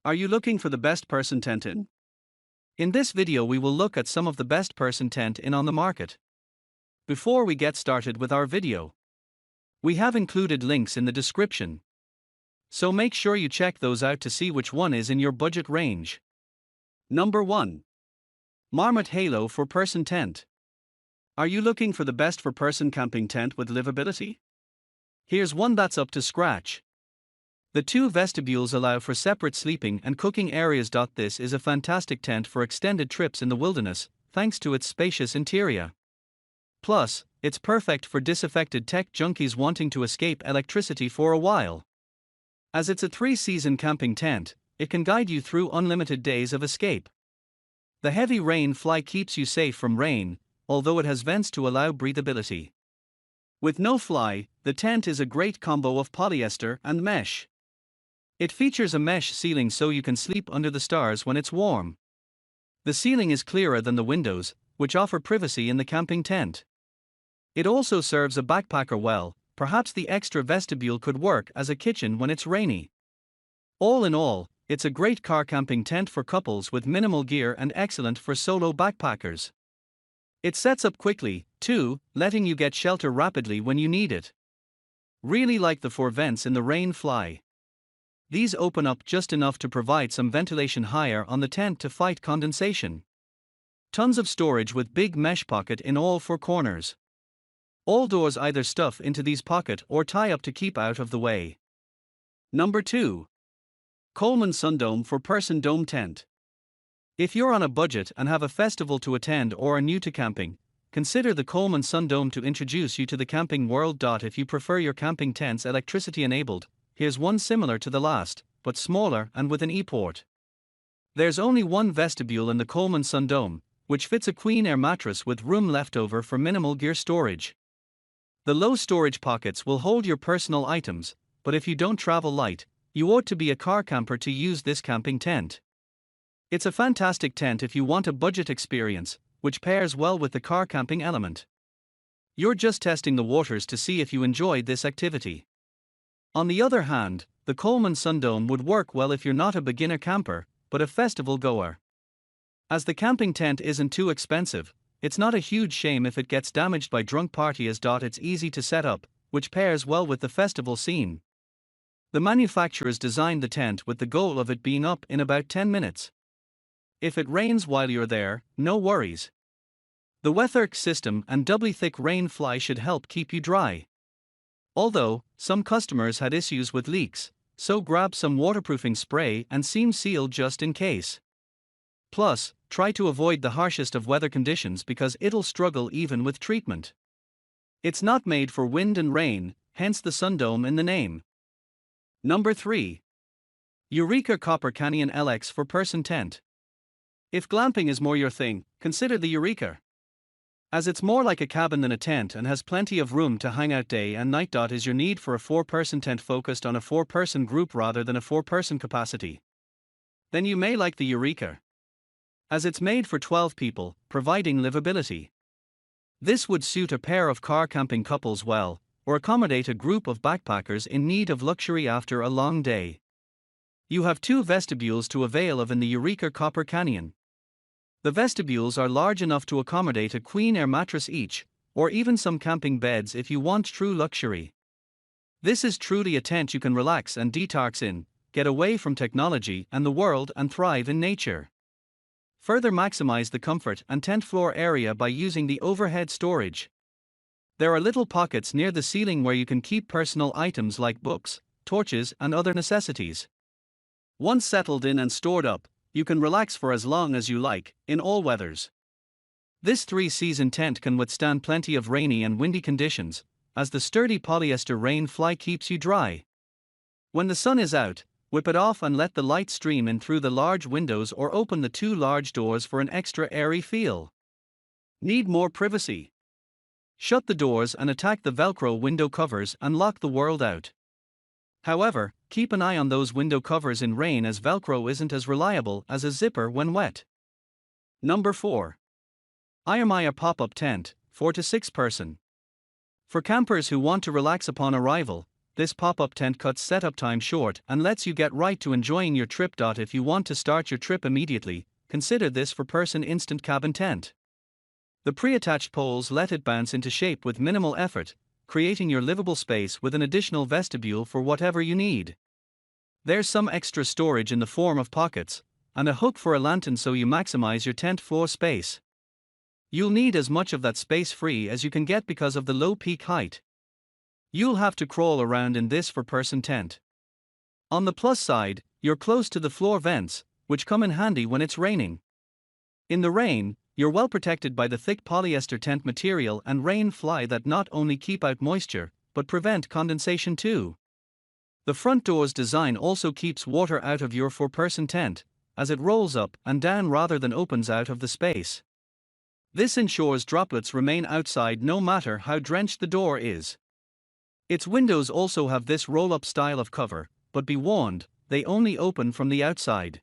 Are you looking for the best person tent in? In this video we will look at some of the best person tent in on the market. Before we get started with our video, we have included links in the description, so make sure you check those out to see which one is in your budget range. Number 1. Marmot Halo for Person Tent. Are you looking for the best for person camping tent with livability? Here's one that's up to scratch. The two vestibules allow for separate sleeping and cooking areas. This is a fantastic tent for extended trips in the wilderness, thanks to its spacious interior. Plus, it's perfect for disaffected tech junkies wanting to escape electricity for a while. As it's a 3-season camping tent, it can guide you through unlimited days of escape. The heavy rain fly keeps you safe from rain, although it has vents to allow breathability. With no fly, the tent is a great combo of polyester and mesh. It features a mesh ceiling so you can sleep under the stars when it's warm. The ceiling is clearer than the windows, which offer privacy in the camping tent. It also serves a backpacker well. Perhaps the extra vestibule could work as a kitchen when it's rainy. All in all, it's a great car camping tent for couples with minimal gear and excellent for solo backpackers. It sets up quickly, too, letting you get shelter rapidly when you need it. Really like the 4 vents in the rain fly. These open up just enough to provide some ventilation higher on the tent to fight condensation. Tons of storage with big mesh pocket in all 4 corners. All doors either stuff into these pocket or tie up to keep out of the way. Number 2. Coleman Sundome for Person Dome Tent. If you're on a budget and have a festival to attend or are new to camping, consider the Coleman Sundome to introduce you to the camping world. If you prefer your camping tents electricity enabled, here's one similar to the last, but smaller and with an e-port. There's only one vestibule in the Coleman Sundome, which fits a queen air mattress with room left over for minimal gear storage. The low storage pockets will hold your personal items, but if you don't travel light, you ought to be a car camper to use this camping tent. It's a fantastic tent if you want a budget experience, which pairs well with the car camping element. You're just testing the waters to see if you enjoy this activity. On the other hand, the Coleman Sundome would work well if you're not a beginner camper, but a festival goer. As the camping tent isn't too expensive, it's not a huge shame if it gets damaged by drunk partiers. It's easy to set up, which pairs well with the festival scene. The manufacturers designed the tent with the goal of it being up in about 10 minutes. If it rains while you're there, no worries. The Weatherk system and doubly thick rain fly should help keep you dry. Although, some customers had issues with leaks, so grab some waterproofing spray and seam seal just in case. Plus, try to avoid the harshest of weather conditions because it'll struggle even with treatment. It's not made for wind and rain, hence the Sundome in the name. Number 3. Eureka Copper Canyon LX for Person Tent. If glamping is more your thing, consider the Eureka. As it's more like a cabin than a tent and has plenty of room to hang out day and night. Is your need for a 4-person tent focused on a 4-person group rather than a 4-person capacity? Then you may like the Eureka, as it's made for 12 people, providing livability. This would suit a pair of car camping couples well, or accommodate a group of backpackers in need of luxury after a long day. You have 2 vestibules to avail of in the Eureka Copper Canyon. The vestibules are large enough to accommodate a queen air mattress each, or even some camping beds if you want true luxury. This is truly a tent you can relax and detox in, get away from technology and the world and thrive in nature. Further maximize the comfort and tent floor area by using the overhead storage. There are little pockets near the ceiling where you can keep personal items like books, torches and other necessities. Once settled in and stored up, you can relax for as long as you like, in all weathers. This 3-season tent can withstand plenty of rainy and windy conditions, as the sturdy polyester rain fly keeps you dry. When the sun is out, whip it off and let the light stream in through the large windows or open the 2 large doors for an extra airy feel. Need more privacy? Shut the doors and attack the Velcro window covers and lock the world out. However, keep an eye on those window covers in rain as Velcro isn't as reliable as a zipper when wet. Number 4. Ayamaya Pop-Up Tent, 4 to 6 person. For campers who want to relax upon arrival, this pop-up tent cuts setup time short and lets you get right to enjoying your trip. If you want to start your trip immediately, consider this four-person instant cabin tent. The pre-attached poles let it bounce into shape with minimal effort, creating your livable space with an additional vestibule for whatever you need. There's some extra storage in the form of pockets, and a hook for a lantern so you maximize your tent floor space. You'll need as much of that space free as you can get because of the low peak height. You'll have to crawl around in this four-person tent. On the plus side, you're close to the floor vents, which come in handy when it's raining. In the rain, you're well protected by the thick polyester tent material and rain fly that not only keep out moisture, but prevent condensation too. The front door's design also keeps water out of your four-person tent, as it rolls up and down rather than opens out of the space. This ensures droplets remain outside no matter how drenched the door is. Its windows also have this roll-up style of cover, but be warned, they only open from the outside.